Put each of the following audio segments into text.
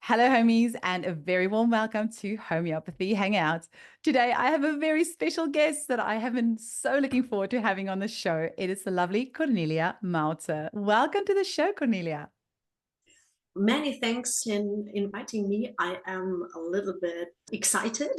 Hello, homies, and a very warm welcome to Homeopathy Hangout. Today, I have a very special guest that I have been so looking forward to having on the show. It is the lovely Cornelia Maute. Welcome to the show, Cornelia. Many thanks in inviting me. I am a little bit excited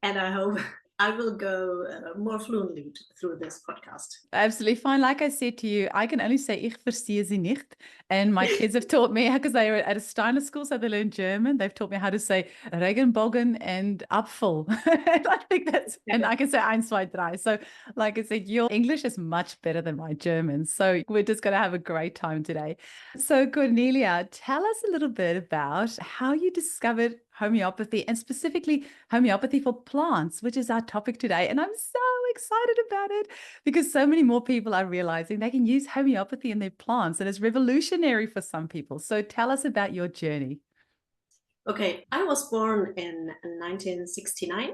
and I hope I will go more fluently through this podcast. Absolutely fine. Like I said to you, I can only say ich verstehe sie nicht. And my kids have taught me, because they were at a Steiner school, so they learned German. They've taught me how to say Regenbogen and Apfel. And I think and I can say eins, zwei, drei. So like I said, your English is much better than my German. So we're just going to have a great time today. So Cornelia, tell us a little bit about how you discovered homeopathy and specifically homeopathy for plants, which is our topic today. And I'm so excited about it because so many more people are realizing they can use homeopathy in their plants and it's revolutionary for some people. So tell us about your journey. Okay, I was born in 1969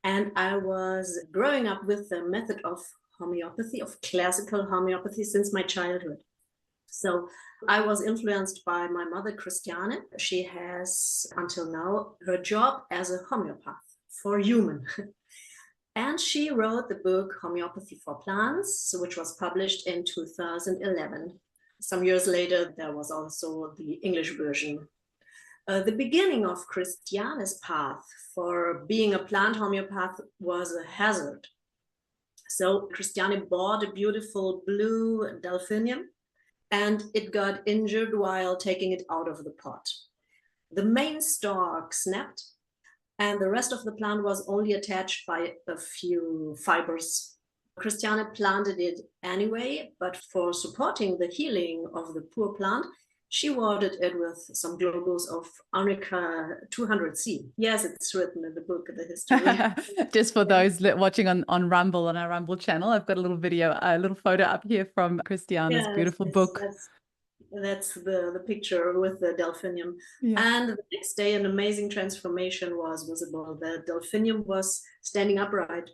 and I was growing up with the method of homeopathy, of classical homeopathy since my childhood. So I was influenced by my mother, Christiane. She has, until now, her job as a homeopath for human. And she wrote the book Homeopathy for Plants, which was published in 2011. Some years later, there was also the English version. The beginning of Christiane's path for being a plant homeopath was a hazard. So Christiane bought a beautiful blue delphinium and it got injured while taking it out of the pot. The main stalk snapped and the rest of the plant was only attached by a few fibers. Christiane planted it anyway, but for supporting the healing of the poor plant, she watered it with some globules of Arnica 200C. Yes, it's written in the book, The History. Just for those watching on Rumble, on our Rumble channel, I've got a little video, a little photo up here from Christiana's beautiful book. That's the picture with the delphinium. Yeah. And the next day, an amazing transformation was visible. The delphinium was standing upright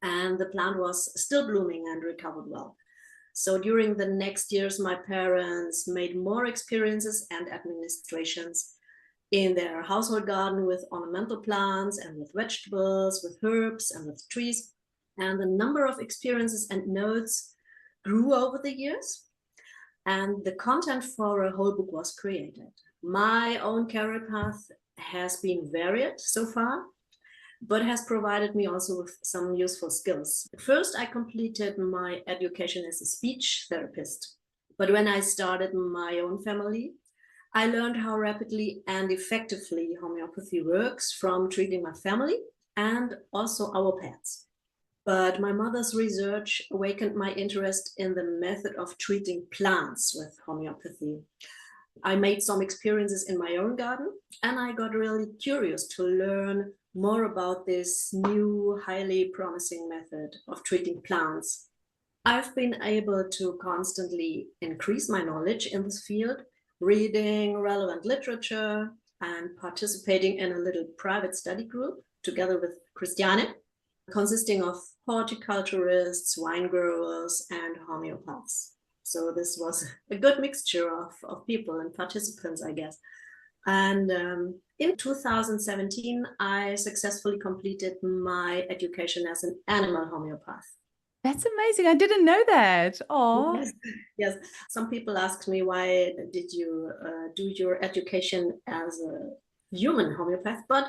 and the plant was still blooming and recovered well. So during the next years, my parents made more experiences and administrations in their household garden with ornamental plants and with vegetables, with herbs and with trees. And the number of experiences and notes grew over the years. And the content for a whole book was created. My own career path has been varied so far, but has provided me also with some useful skills. First, I completed my education as a speech therapist. But when I started my own family, I learned how rapidly and effectively homeopathy works from treating my family and also our pets. But my mother's research awakened my interest in the method of treating plants with homeopathy. I made some experiences in my own garden and I got really curious to learn more about this new, highly promising method of treating plants. I've been able to constantly increase my knowledge in this field, reading relevant literature and participating in a little private study group together with Christiane, consisting of horticulturists, wine growers, and homeopaths. So this was a good mixture of people and participants, I guess. And in 2017, I successfully completed my education as an animal homeopath. That's amazing. I didn't know that. Oh, yes. Some people ask me, why did you do your education as a human homeopath? But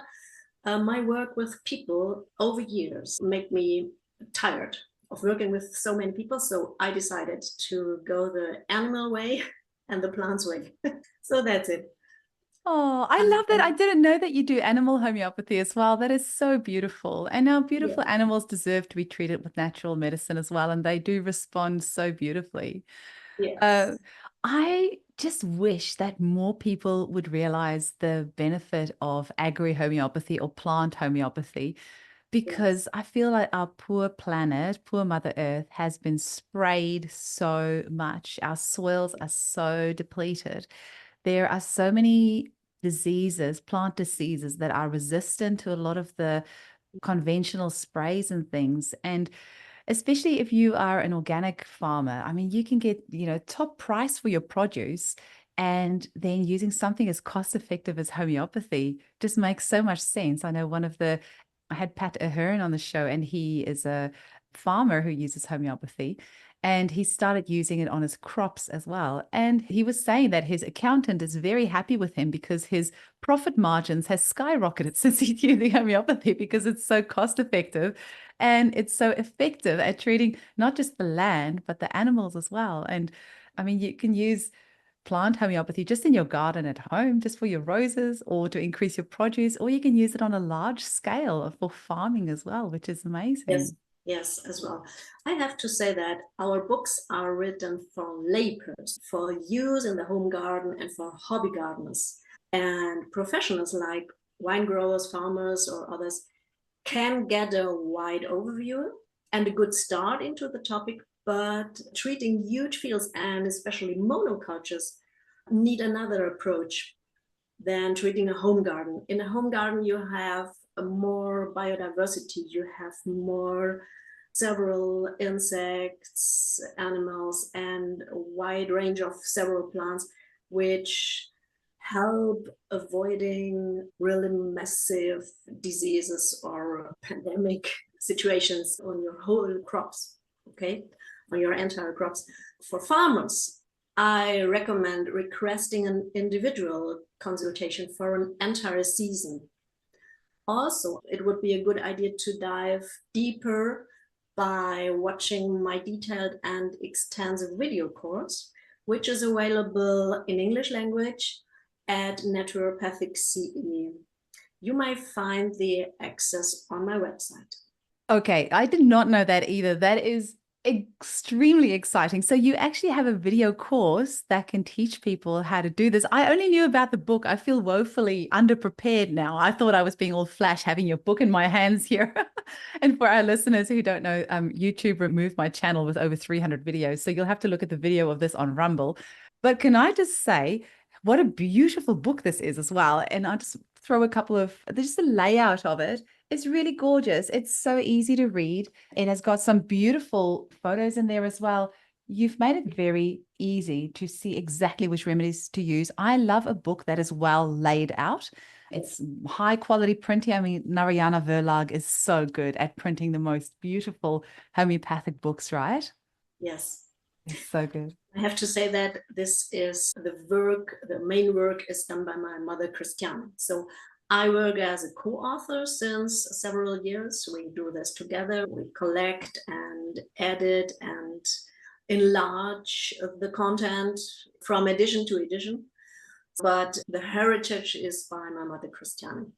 my work with people over years made me tired of working with so many people. So I decided to go the animal way and the plants way. So that's it. oh, I love that. I didn't know that you do animal homeopathy as well. That is so beautiful. And our beautiful animals deserve to be treated with natural medicine as well. And they do respond so beautifully. Yes. I just wish that more people would realize the benefit of agri-homeopathy or plant homeopathy, because I feel like our poor planet, poor Mother Earth, has been sprayed so much. Our soils are so depleted. There are so many diseases, plant diseases, that are resistant to a lot of the conventional sprays and things. And especially if you are an organic farmer, I mean, you can get, top price for your produce And then using something as cost effective as homeopathy just makes so much sense. I know I had Pat Ahern on the show, and he is a farmer who uses homeopathy, and he started using it on his crops as well. And he was saying that his accountant is very happy with him because his profit margins has skyrocketed since he used the homeopathy, because it's so cost effective and it's so effective at treating not just the land, but the animals as well. And I mean, you can use plant homeopathy just in your garden at home, just for your roses or to increase your produce, or you can use it on a large scale for farming as well, which is Yes, amazing. yes, as well. I have to say that our books are written for laypersons, for use in the home garden and for hobby gardeners. And professionals like wine growers, farmers, or others can get a wide overview and a good start into the topic, but treating huge fields and especially monocultures need another approach than treating a home garden. In a home garden, you have more biodiversity, you have more several insects, animals, and a wide range of several plants, which help avoiding really massive diseases or pandemic situations on your whole crops, okay, on your entire crops. For farmers, I recommend requesting an individual consultation for an entire season. Also, it would be a good idea to dive deeper by watching my detailed and extensive video course, which is available in English language at Naturopathic CE. You might find the access on my website. Okay, I did not know that either. That is extremely exciting. So you actually have a video course that can teach people how to do this. I only knew about the book. I feel woefully underprepared now. I thought I was being all flash having your book in my hands here. And for our listeners who don't know, YouTube removed my channel with over 300 videos. So you'll have to look at the video of this on Rumble. But can I just say, what a beautiful book this is as well. And I'll just throw a couple of, there's just a layout of it. It's really gorgeous. It's so easy to read. It has got some beautiful photos in there as well. You've made it very easy to see exactly which remedies to use. I love a book that is well laid out. It's high quality printing. I mean, Narayana Verlag is so good at printing the most beautiful homeopathic books, right? Yes. It's so good. I have to say that this is the main work is done by my mother, Christiane. So I work as a co-author since several years. We do this together. We collect and edit and enlarge the content from edition to edition. But the heritage is by my mother, Christiane.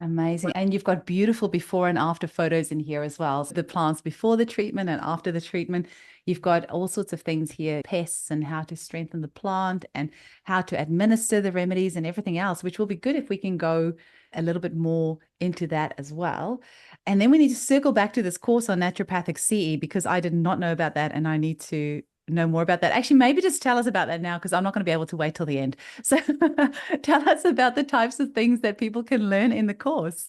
Amazing. And you've got beautiful before and after photos in here as well. So the plants before the treatment and after the treatment. You've got all sorts of things here, pests and how to strengthen the plant and how to administer the remedies and everything else, which will be good if we can go a little bit more into that as well. And then we need to circle back to this course on naturopathic CE, because I did not know about that and I need to know more about that. Actually, maybe just tell us about that now, because I'm not going to be able to wait till the end. So tell us about the types of things that people can learn in the course.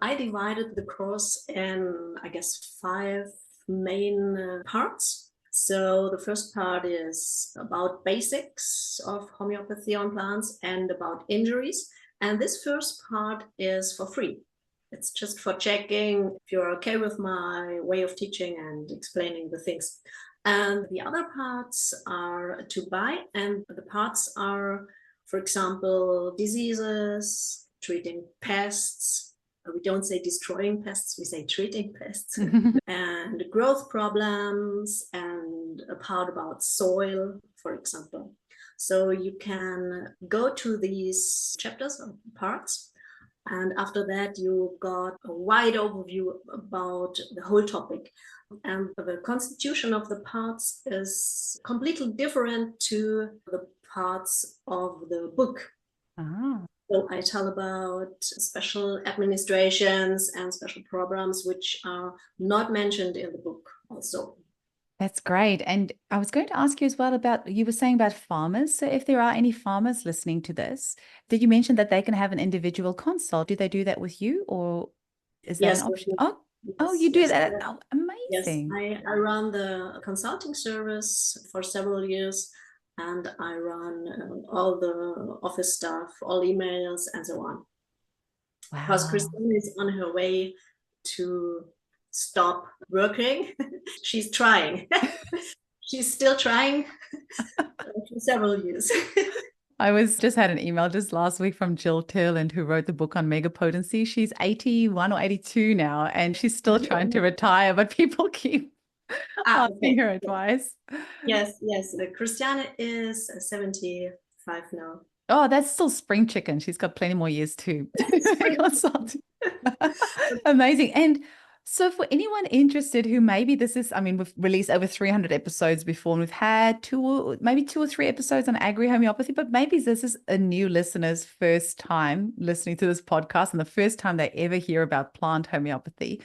I divided the course in, I guess, 5 main parts. So the first part is about basics of homeopathy on plants and about injuries. And this first part is for free. It's just for checking if you're okay with my way of teaching and explaining the things. And the other parts are to buy, and the parts are, for example, diseases, treating pests. We don't say destroying pests, we say treating pests, and growth problems, and a part about soil, for example. So you can go to these chapters or parts, and after that you got a wide overview about the whole topic. And the constitution of the parts is completely different to the parts of the book. Ah. So I tell about special administrations and special programs which are not mentioned in the book also. That's great. And I was going to ask you as well about, you were saying about farmers. So if there are any farmers listening to this, did you mention that they can have an individual consult? Do they do that with you, or is that Yes, an option? yes, Oh, you do yes, that. Oh, yes. amazing. I run the consulting service for several years. and I run all the office stuff, all emails, and so on. Wow. Because Christine is on her way to stop working. She's trying. She's still trying for several years. I just had an email just last week from Jill Turland, who wrote the book on mega potency. She's 81 or 82 now, and she's still trying to retire, but people keep asking her advice. Yes. Christiane is 75 now. Oh, that's still spring chicken. She's got plenty more years too. Amazing. And so for anyone interested who maybe we've released over 300 episodes before, and we've had two or three episodes on agri-homeopathy, but maybe this is a new listener's first time listening to this podcast and the first time they ever hear about plant homeopathy.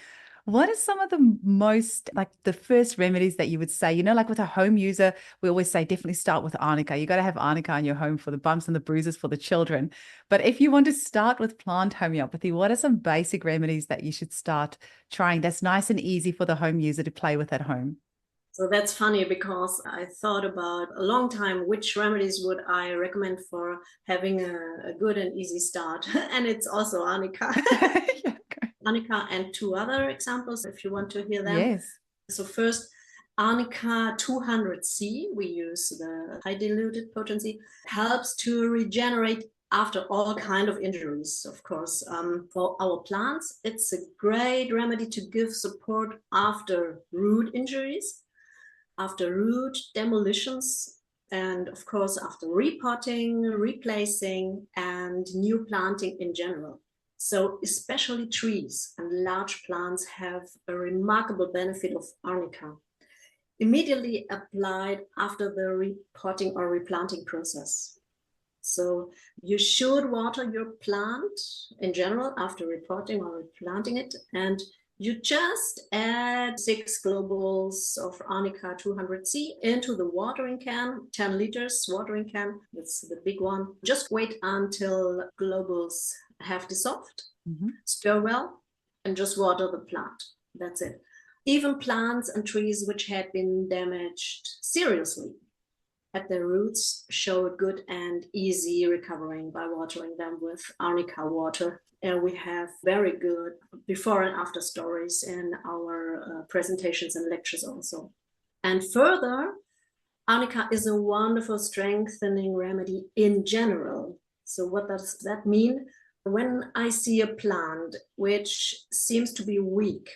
What are some of the most, like the first remedies that you would say, like with a home user, we always say definitely start with Arnica. You got to have Arnica in your home for the bumps and the bruises for the children. But if you want to start with plant homeopathy, what are some basic remedies that you should start trying that's nice and easy for the home user to play with at home? So that's funny, because I thought about a long time which remedies would I recommend for having a good and easy start. And it's also Arnica. Yeah. Arnica and two other examples, if you want to hear them. Yes. So first, Arnica 200C, we use the high diluted potency, helps to regenerate after all kind of injuries, of course. For our plants, it's a great remedy to give support after root injuries, after root demolitions, and of course after repotting, replacing, and new planting in general. So especially trees and large plants have a remarkable benefit of Arnica, immediately applied after the repotting or replanting process. So you should water your plant in general after repotting or replanting it, and you just add 6 globules of Arnica 200C into the watering can, 10 liters watering can, that's the big one. Just wait until globules have dissolved, stir well, and just water the plant. That's it. Even plants and trees which had been damaged seriously at their roots show a good and easy recovering by watering them with Arnica water. And we have very good before and after stories in our presentations and lectures also. And further, Arnica is a wonderful strengthening remedy in general. So what does that mean? When I see a plant which seems to be weak,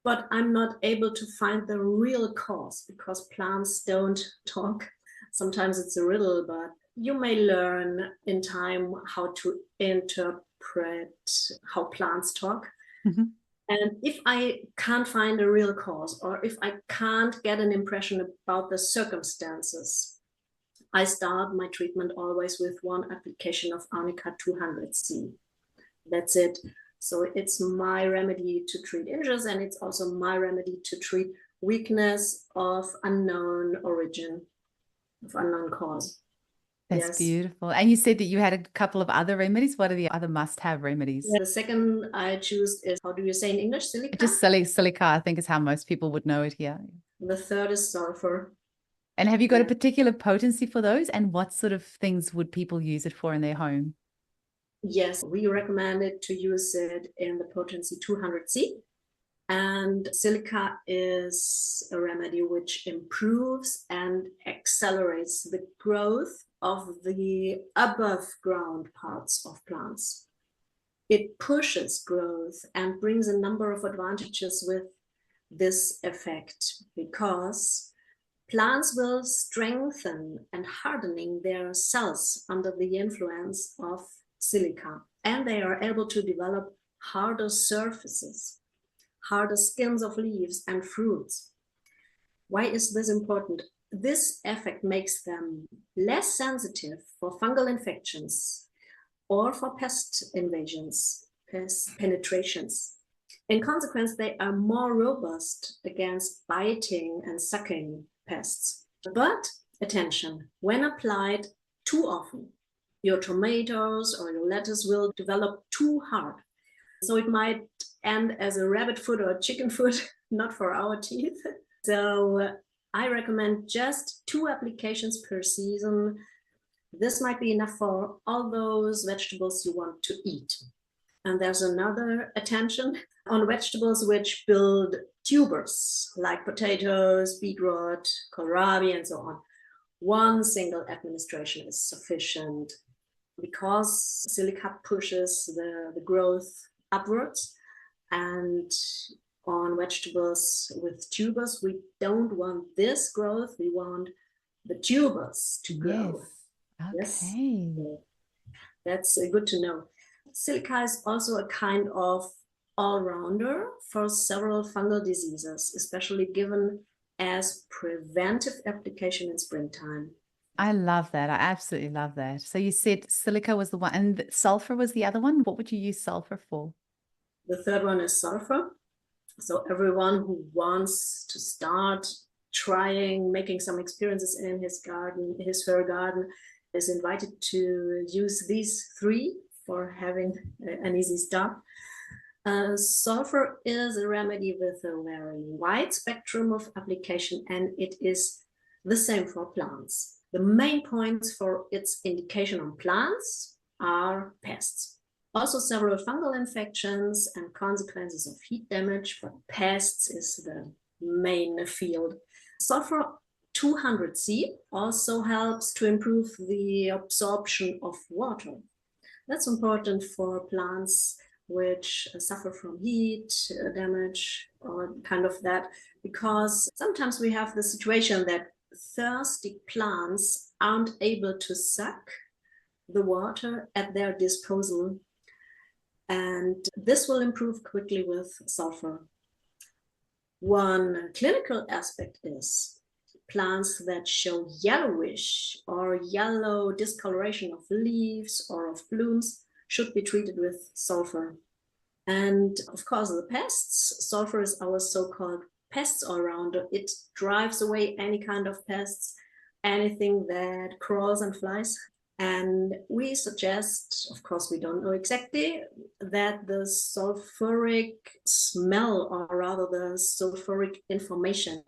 but I'm not able to find the real cause, because plants don't talk. Sometimes it's a riddle, but you may learn in time how to interpret how plants talk. And if I can't find a real cause, or if I can't get an impression about the circumstances, I start my treatment always with one application of Arnica 200C. That's it. So it's my remedy to treat injuries, and it's also my remedy to treat weakness of unknown origin, of unknown cause. That's beautiful. And you said that you had a couple of other remedies. What are the other must-have remedies? The second I choose is, how do you say in English, Silica? Just Silica, I think, is how most people would know it here. The third is Sulfur. And have you got a particular potency for those? And what sort of things would people use it for in their home? Yes, we recommended to use it in the potency 200C. And Silica is a remedy which improves and accelerates the growth of the above ground parts of plants. It pushes growth and brings a number of advantages with this effect, because plants will strengthen and hardening their cells under the influence of silica, and they are able to develop harder surfaces, harder skins of leaves and fruits. Why is this important? This effect makes them less sensitive for fungal infections or for pest invasions, pest penetrations. In consequence, they are more robust against biting and sucking pests. But attention, when applied too often, your tomatoes or your lettuce will develop too hard. So it might end as a rabbit foot or chicken foot, not for our teeth. So I recommend just 2 applications per season. This might be enough for all those vegetables you want to eat. And there's another attention on vegetables which build tubers, like potatoes, beetroot, kohlrabi, and so on. 1 single administration is sufficient because silica pushes the growth upwards. And on vegetables with tubers, we don't want this growth, we want the tubers to grow. Yes. Okay. Yes. So that's good to know. Silica is also a kind of all-rounder for several fungal diseases, especially given as preventive application in springtime. I love that. I absolutely love that. So you said silica was the one, and sulfur was the other one. What would you use sulfur for? The third one is sulfur. So everyone who wants to start trying, making some experiences in his garden, his her garden, is invited to use these 3 for having an easy start. Sulfur is a remedy with a very wide spectrum of application, and it is the same for plants. The main points for its indication on plants are pests. Also several fungal infections and consequences of heat damage, but pests is the main field. Sulfur 200C also helps to improve the absorption of water. That's important for plants which suffer from heat damage or kind of that, because sometimes we have the situation that thirsty plants aren't able to suck the water at their disposal. And this will improve quickly with sulfur. One clinical aspect is plants that show yellowish or yellow discoloration of leaves or of blooms should be treated with sulfur. And of course, the pests, sulfur is our so-called pests all-rounder. It drives away any kind of pests, anything that crawls and flies. And we suggest, of course, we don't know exactly, that the sulfuric smell, or rather the sulfuric information,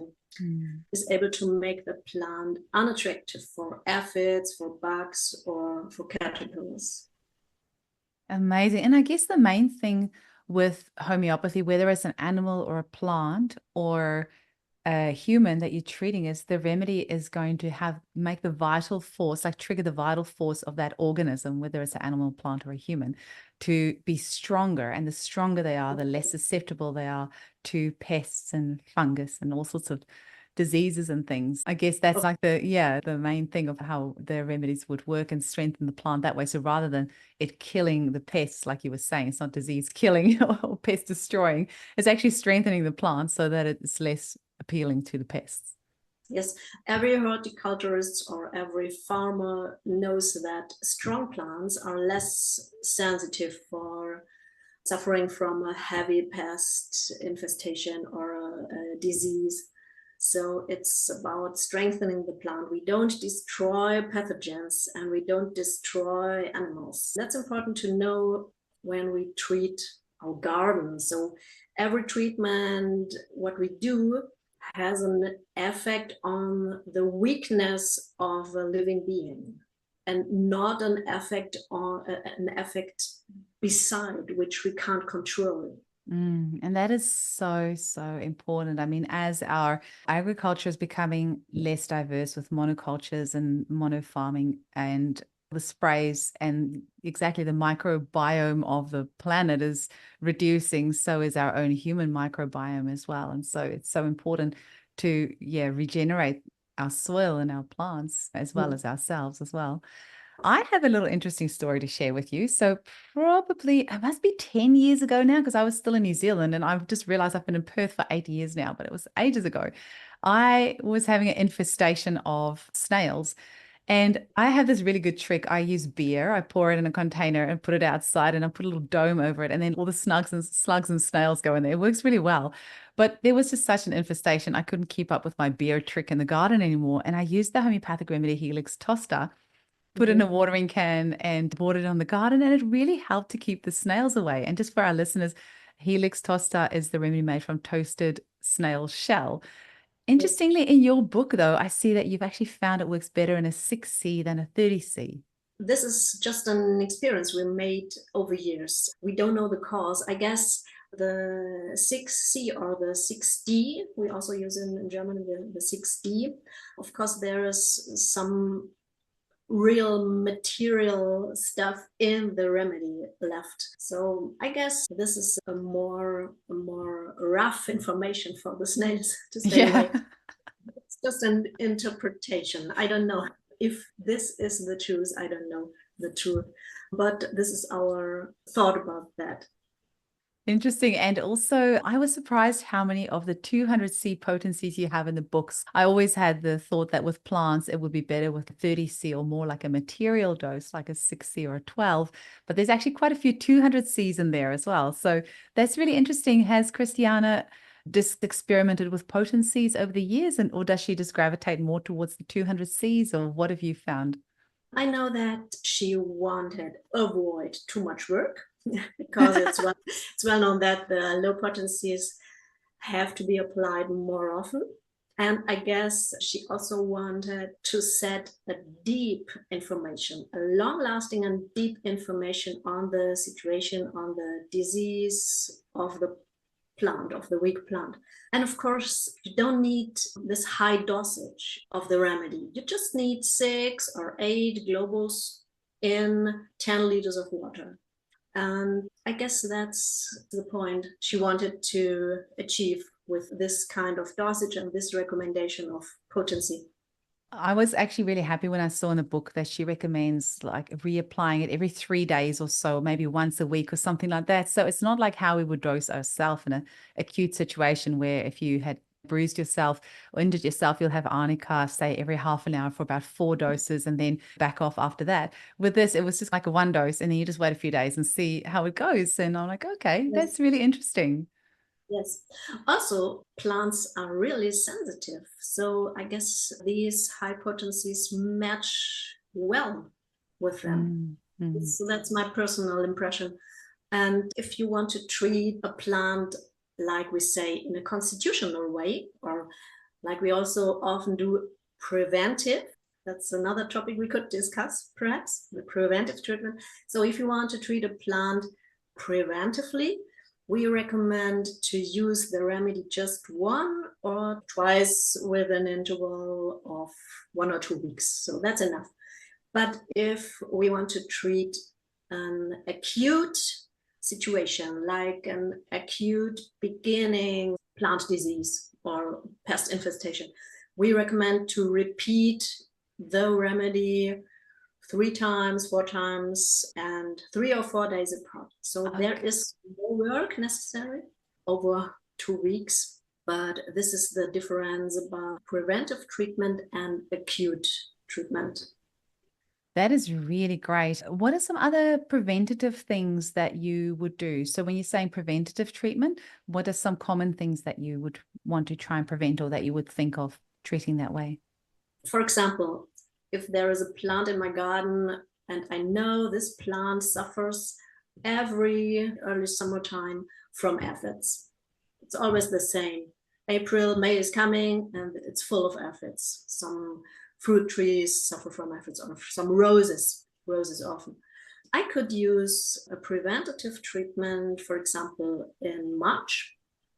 is able to make the plant unattractive for aphids, for bugs, or for caterpillars. Amazing. And I guess the main thing with homeopathy, whether it's an animal or a plant or a human that you're treating, is the remedy is going to make the vital force, like trigger the vital force of that organism, whether it's an animal, plant, or a human, to be stronger. And the stronger they are, the less susceptible they are to pests and fungus and all sorts of diseases and things. I guess that's like the main thing of how the remedies would work and strengthen the plant that way. So rather than it killing the pests, like you were saying, it's not disease killing or pest destroying, it's actually strengthening the plant so that it's less appealing to the pests. Yes, every horticulturist or every farmer knows that strong plants are less sensitive for suffering from a heavy pest infestation or a disease. So it's about strengthening the plant. We don't destroy pathogens and we don't destroy animals. That's important to know when we treat our garden. So every treatment, what we do, has an effect on the weakness of a living being, and not an effect beside which we can't control. And that is so, so important. I mean, as our agriculture is becoming less diverse with monocultures and mono farming and the sprays, and exactly the microbiome of the planet is reducing, so is our own human microbiome as well. And so it's so important to regenerate our soil and our plants as well as ourselves as well. I have a little interesting story to share with you. So probably it must be 10 years ago now, because I was still in New Zealand, and I've just realized I've been in Perth for 8 years now, but it was ages ago. I was having an infestation of snails. And I have this really good trick. I use beer. I pour it in a container and put it outside, and I put a little dome over it. And then all the slugs and snails go in there. It works really well. But there was just such an infestation. I couldn't keep up with my beer trick in the garden anymore. And I used the homeopathic remedy Helix Tosta, put it in a watering can and watered it on the garden. And it really helped to keep the snails away. And just for our listeners, Helix Tosta is the remedy made from toasted snail shell. Interestingly, in your book, though, I see that you've actually found it works better in a 6C than a 30C. This is just an experience we made over years. We don't know the cause. I guess the 6C or the 6D, we also use in German the 6D. Of course, there is some real material stuff in the remedy left. So I guess this is a more rough information for the snails to stay away. It's just an interpretation. I don't know if this is the truth. I don't know the truth, but this is our thought about that. Interesting. And also, I was surprised how many of the 200C potencies you have in the books. I always had the thought that with plants, it would be better with 30C or more like a material dose, like a 6C or a 12. But there's actually quite a few 200Cs in there as well. So that's really interesting. Has Christiana just experimented with potencies over the years, or does she just gravitate more towards the 200Cs, or what have you found? I know that she wanted to avoid too much work because it's well known that the low potencies have to be applied more often. And I guess she also wanted to set a deep information, a long-lasting and deep information on the situation, on the disease of the plant, of the weak plant. And of course, you don't need this high dosage of the remedy. You just need 6 or 8 globals in 10 liters of water. And I guess that's the point she wanted to achieve with this kind of dosage and this recommendation of potency. I was actually really happy when I saw in the book that she recommends like reapplying it every 3 days or so, maybe once a week or something like that. So it's not like how we would dose ourselves in an acute situation where if you had bruised yourself or injured yourself, you'll have Arnica, say, every half an hour for about 4 doses and then back off after that. With this, it was just like a 1 dose and then you just wait a few days and see how it goes. And I'm like, okay, that's really interesting. Yes. Also, plants are really sensitive. So I guess these high potencies match well with them. So that's my personal impression. And if you want to treat a plant, like we say, in a constitutional way, or like we also often do preventive, that's another topic we could discuss, perhaps, the preventive treatment. So if you want to treat a plant preventively, we recommend to use the remedy just 1 or twice with an interval of 1 or 2 weeks. So that's enough. But if we want to treat an acute situation, like an acute beginning plant disease or pest infestation, we recommend to repeat the remedy 3 times, 4 times, and 3 or 4 days apart. So there is more work necessary over 2 weeks, but this is the difference about preventive treatment and acute treatment. That is really great. What are some other preventative things that you would do? So when you're saying preventative treatment, what are some common things that you would want to try and prevent or that you would think of treating that way? For example, if there is a plant in my garden and I know this plant suffers every early summertime from aphids, it's always the same. April, May is coming and it's full of aphids. Some fruit trees suffer from aphids, or some roses often. I could use a preventative treatment, for example, in March,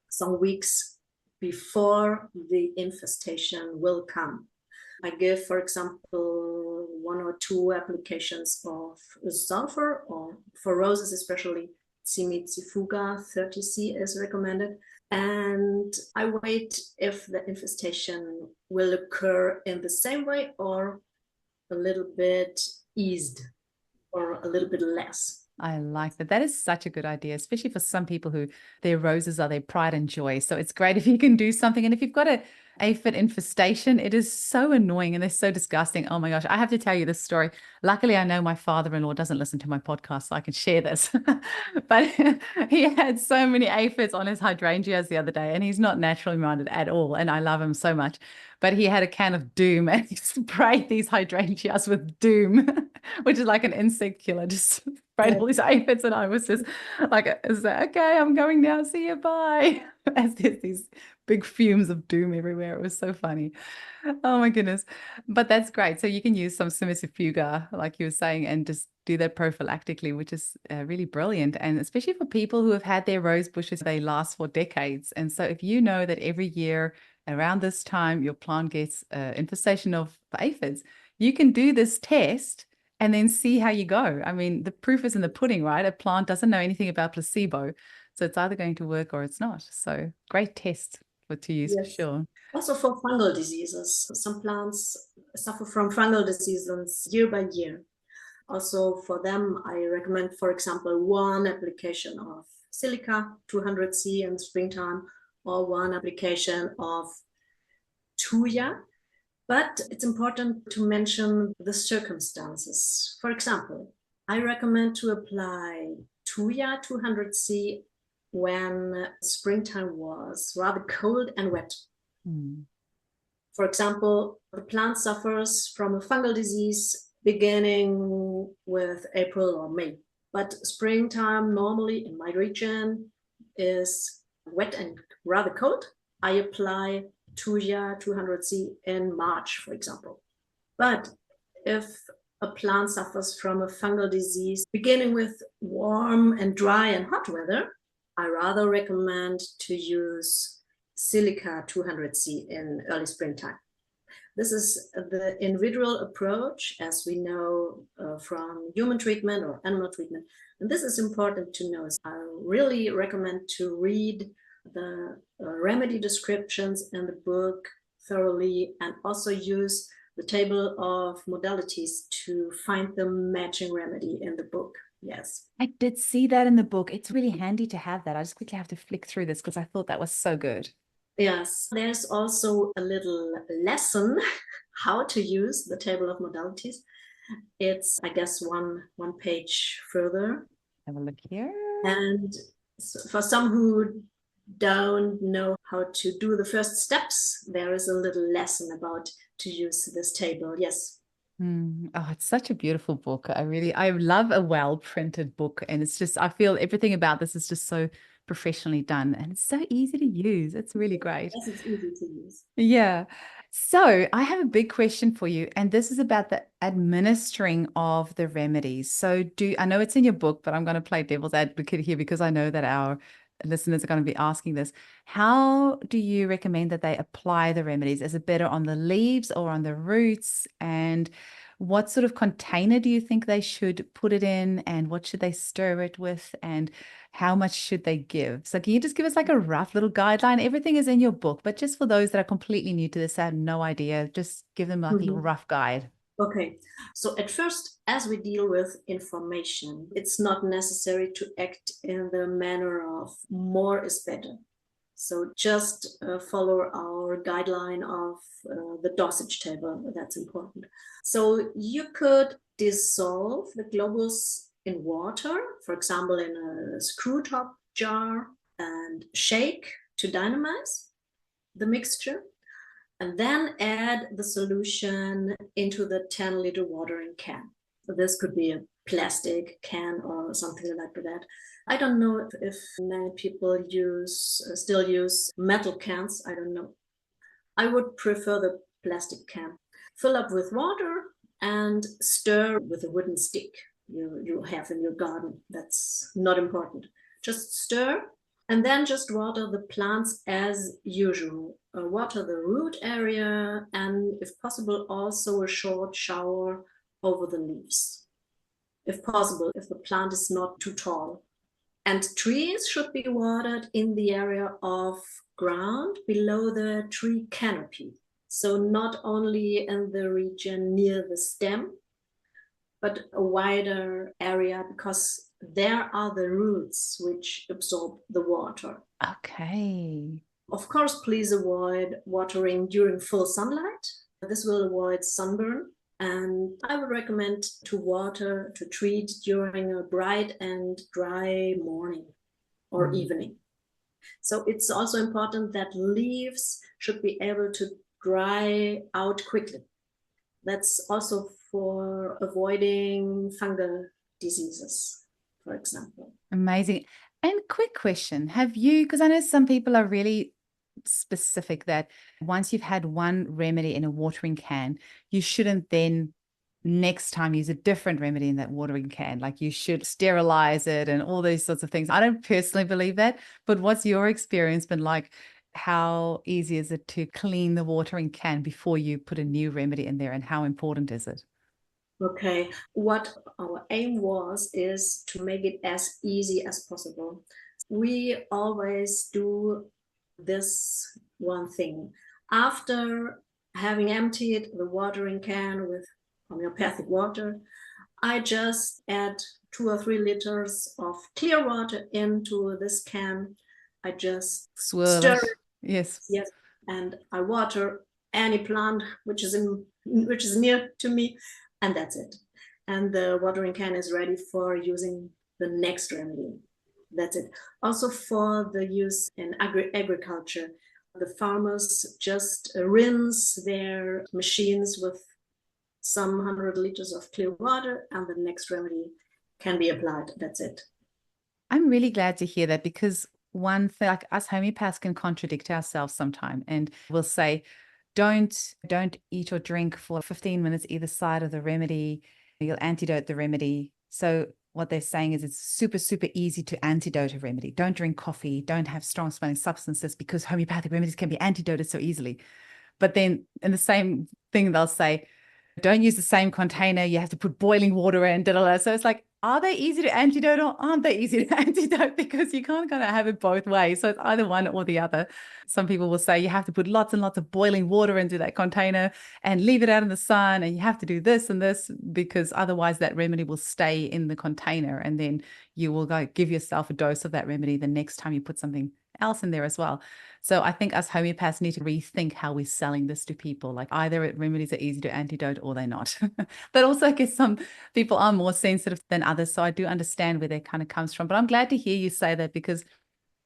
some weeks before the infestation will come. I give, for example, 1 or 2 applications of sulfur, or for roses especially, Cimicifuga 30C is recommended. And I wait if the infestation will occur in the same way or a little bit eased or a little bit less. I like that. That is such a good idea, especially for some people who their roses are their pride and joy. So it's great if you can do something. And if you've got a aphid infestation, it is so annoying and they're so disgusting. Oh my gosh, I have to tell you this story. Luckily, I know my father-in-law doesn't listen to my podcast, so I can share this. But he had so many aphids on his hydrangeas the other day, and he's not naturally minded at all. And I love him so much. But he had a can of Doom and he sprayed these hydrangeas with Doom, which is like an insect killer, just afraid of all these aphids, and I was just like, is that okay? I'm going now. See you. Bye. As there's these big fumes of doom everywhere. It was so funny. Oh my goodness. But that's great. So you can use some cimicifuga, like you were saying, and just do that prophylactically, which is really brilliant. And especially for people who have had their rose bushes, they last for decades. And so if you know that every year around this time, your plant gets infestation of aphids, you can do this test and then see how you go. I mean, the proof is in the pudding, right? A plant doesn't know anything about placebo. So it's either going to work or it's not. So great test to use for sure. Also for fungal diseases, some plants suffer from fungal diseases year by year. Also for them, I recommend, for example, one application of Silica 200C in springtime, or one application of Tuya. But it's important to mention the circumstances. For example, I recommend to apply Tuya 200C when springtime was rather cold and wet. For example, the plant suffers from a fungal disease beginning with April or May. But springtime normally in my region is wet and rather cold. I apply Tuya 200C in March, for example. But if a plant suffers from a fungal disease beginning with warm and dry and hot weather, I rather recommend to use Silica 200C in early springtime. This is the individual approach, as we know from human treatment or animal treatment. And this is important to know. I really recommend to read the remedy descriptions in the book thoroughly, and also use the table of modalities to find the matching remedy in the book. Yes. I did see that in the book. It's really handy to have that. I just quickly have to flick through this because I thought that was so good. Yes, there's also a little lesson how to use the table of modalities. It's, I guess, one page further. Have a look here. And for some who don't know how to do the first steps, there is a little lesson about to use this table. Yes. Oh, it's such a beautiful book. I love a well-printed book. And it's just, I feel everything about this is just so professionally done, and it's so easy to use. It's really great. Yes, it's easy to use. Yeah. So I have a big question for you, and this is about the administering of the remedies. So I know it's in your book, but I'm going to play devil's advocate here because I know that our listeners are going to be asking this. How do you recommend that they apply the remedies? Is it better on the leaves or on the roots? And what sort of container do you think they should put it in? And what should they stir it with? And how much should they give? So can you just give us like a rough little guideline? Everything is in your book, but just for those that are completely new to this, I have no idea, just give them like a little rough guide. Okay, so at first, as we deal with information, it's not necessary to act in the manner of more is better. So just follow our guideline of the dosage table. That's important. So you could dissolve the globules in water, for example, in a screw top jar, and shake to dynamize the mixture, and then add the solution into the 10-liter watering can. So this could be a plastic can or something like that. I don't know if many people still use metal cans. I don't know. I would prefer the plastic can. Fill up with water and stir with a wooden stick you have in your garden. That's not important. Just stir and then just water the plants as usual. Water the root area, and if possible, also a short shower over the leaves. If possible, if the plant is not too tall. And trees should be watered in the area of ground below the tree canopy. So not only in the region near the stem, but a wider area, because there are the roots which absorb the water. Okay. Of course, please avoid watering during full sunlight. This will avoid sunburn. And I would recommend to treat during a bright and dry morning or evening. So it's also important that leaves should be able to dry out quickly. That's also for avoiding fungal diseases. for example. Amazing. And quick question, have you, because I know some people are really specific that once you've had one remedy in a watering can, you shouldn't then next time use a different remedy in that watering can. Like you should sterilize it and all those sorts of things. I don't personally believe that, but what's your experience been like? How easy is it to clean the watering can before you put a new remedy in there, and how important is it? Okay, what our aim is to make it as easy as possible. We always do this one thing. After having emptied the watering can with homeopathic water, I just add 2 or 3 liters of clear water into this can. I just Swirl stir it. it, Yes. yes, and I water any plant which is near to me, and that's it. And the watering can is ready for using the next remedy. That's it. Also for the use in agriculture, the farmers just rinse their machines with some 100 liters of clear water, and the next remedy can be applied. That's it. I'm really glad to hear that, because one thing, like us homeopaths can contradict ourselves sometime, and we'll say, don't eat or drink for 15 minutes either side of the remedy. You'll antidote the remedy. So what they're saying is it's super, super easy to antidote a remedy. Don't drink coffee, don't have strong smelling substances, because homeopathic remedies can be antidoted so easily. But then in the same thing, they'll say, don't use the same container. You have to put boiling water in. Da, da, da. So it's like, are they easy to antidote or aren't they easy to antidote? Because you can't kind of have it both ways. So it's either one or the other. Some people will say you have to put lots and lots of boiling water into that container and leave it out in the sun. And you have to do this and this, because otherwise that remedy will stay in the container. And then you will go give yourself a dose of that remedy the next time you put something else in there as well. So I think us homeopaths need to rethink how we're selling this to people. Like either remedies are easy to antidote or they're not. But also I guess some people are more sensitive than others. So I do understand where that kind of comes from. But I'm glad to hear you say that, because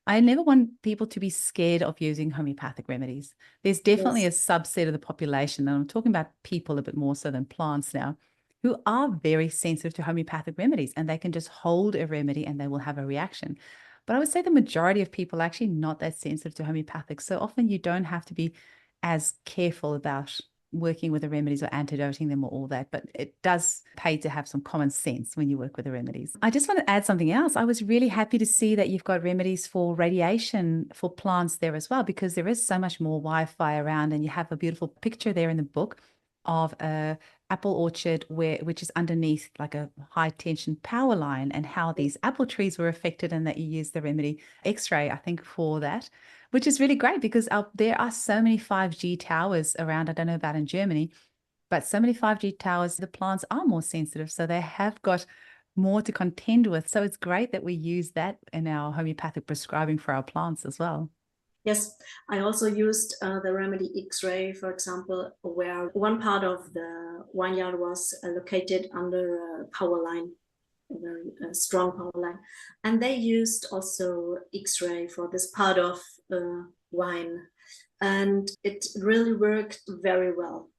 I never want people to be scared of using homeopathic remedies. There's definitely Yes. a subset of the population, and I'm talking about people a bit more so than plants now, who are very sensitive to homeopathic remedies, and they can just hold a remedy and they will have a reaction. But I would say the majority of people are actually not that sensitive to homeopathic. So often you don't have to be as careful about working with the remedies or antidoting them or all that, but it does pay to have some common sense when you work with the remedies. I just want to add something else. I was really happy to see that you've got remedies for radiation for plants there as well, because there is so much more Wi-Fi around, and you have a beautiful picture there in the book of a apple orchard which is underneath like a high tension power line, and how these apple trees were affected, and that you use the remedy X-ray, I think, for that, which is really great, because there are so many 5G towers around. I don't know about in Germany, but so many 5G towers, the plants are more sensitive. So they have got more to contend with. So it's great that we use that in our homeopathic prescribing for our plants as well. Yes, I also used the remedy X-ray, for example, where one part of the vineyard was located under a power line, a very strong power line. And they used also X-ray for this part of wine. And it really worked very well.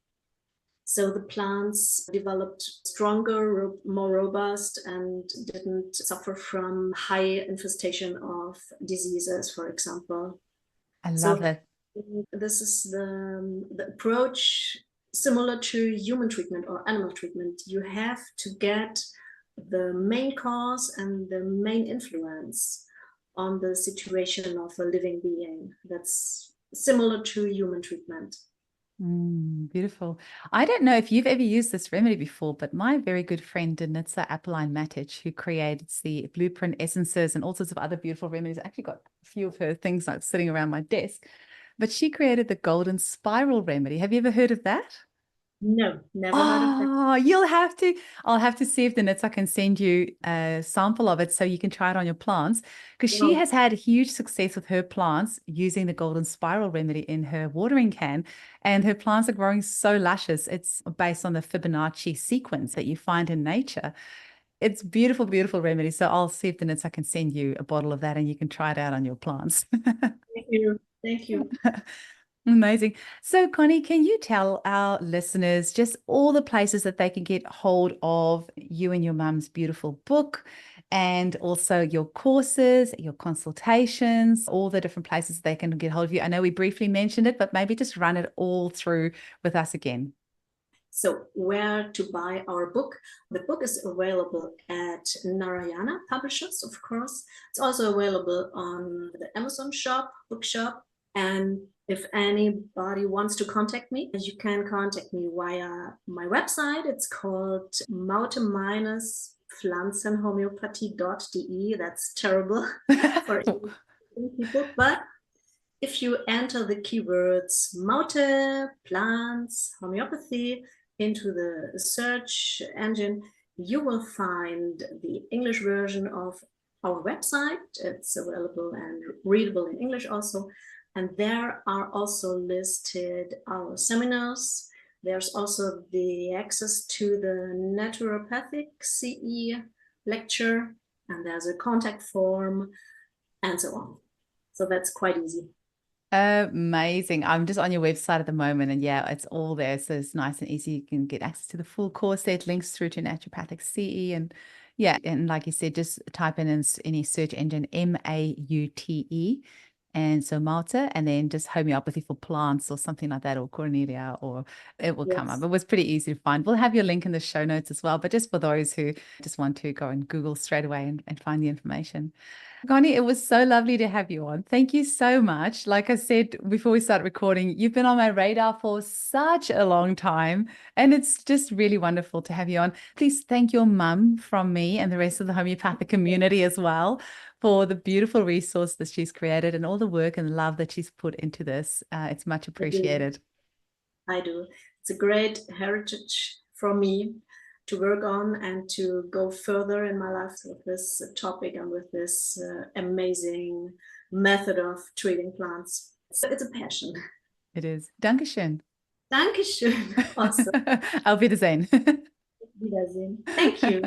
So the plants developed stronger, more robust, and didn't suffer from high infestation of diseases, for example. I love So it. this is the approach similar to human treatment or animal treatment. You have to get the main cause and the main influence on the situation of a living being. That's similar to human treatment. Beautiful. I don't know if you've ever used this remedy before, but my very good friend Denitsa Appeline Matic, who creates the blueprint essences and all sorts of other beautiful remedies, I actually got a few of her things like sitting around my desk, but she created the golden spiral remedy. Have you ever heard of that? No, never heard of that. Oh, you'll have to. I'll have to see if the Nitsa can send you a sample of it so you can try it on your plants. Because she Wow. has had huge success with her plants using the golden spiral remedy in her watering can. And her plants are growing so luscious. It's based on the Fibonacci sequence that you find in nature. It's beautiful, beautiful remedy. So I'll see if the Nitsa can send you a bottle of that and you can try it out on your plants. Thank you. Thank you. Amazing. So, Connie, can you tell our listeners just all the places that they can get hold of you and your mum's beautiful book and also your courses, your consultations, all the different places they can get hold of you. I know we briefly mentioned it, but maybe just run it all through with us again. So where to buy our book? The book is available at Narayana Publishers, of course. It's also available on the Amazon shop, bookshop. And if anybody wants to contact me, you can contact me via my website. It's called maute-pflanzenhomeopathie.de. That's terrible for people, but if you enter the keywords Maute, plants, homeopathy into the search engine, you will find the English version of our website. It's available and readable in English also. And there are also listed our seminars. There's also the access to the naturopathic CE lecture, and there's a contact form and so on. So that's quite easy. Amazing. I'm just on your website at the moment, and yeah, it's all there. So it's nice and easy. You can get access to the full course set, links through to naturopathic CE, and yeah, and like you said, just type in any search engine MAUTE, and so Maute, and then just homeopathy for plants or something like that, or Cornelia, or it will come up. It was pretty easy to find. We'll have your link in the show notes as well, but just for those who just want to go and Google straight away and find the information. Connie, it was so lovely to have you on. Thank you so much. Like I said before we start recording, you've been on my radar for such a long time, and it's just really wonderful to have you on. Please thank your mum from me and the rest of the homeopathic community as well for the beautiful resource that she's created and all the work and love that she's put into this. It's much appreciated. I do. It's a great heritage for me to work on and to go further in my life with this topic and with this amazing method of treating plants. So it's a passion. It is. Dankeschön. Dankeschön. Awesome. Auf Wiedersehen. Wiedersehen. Thank you.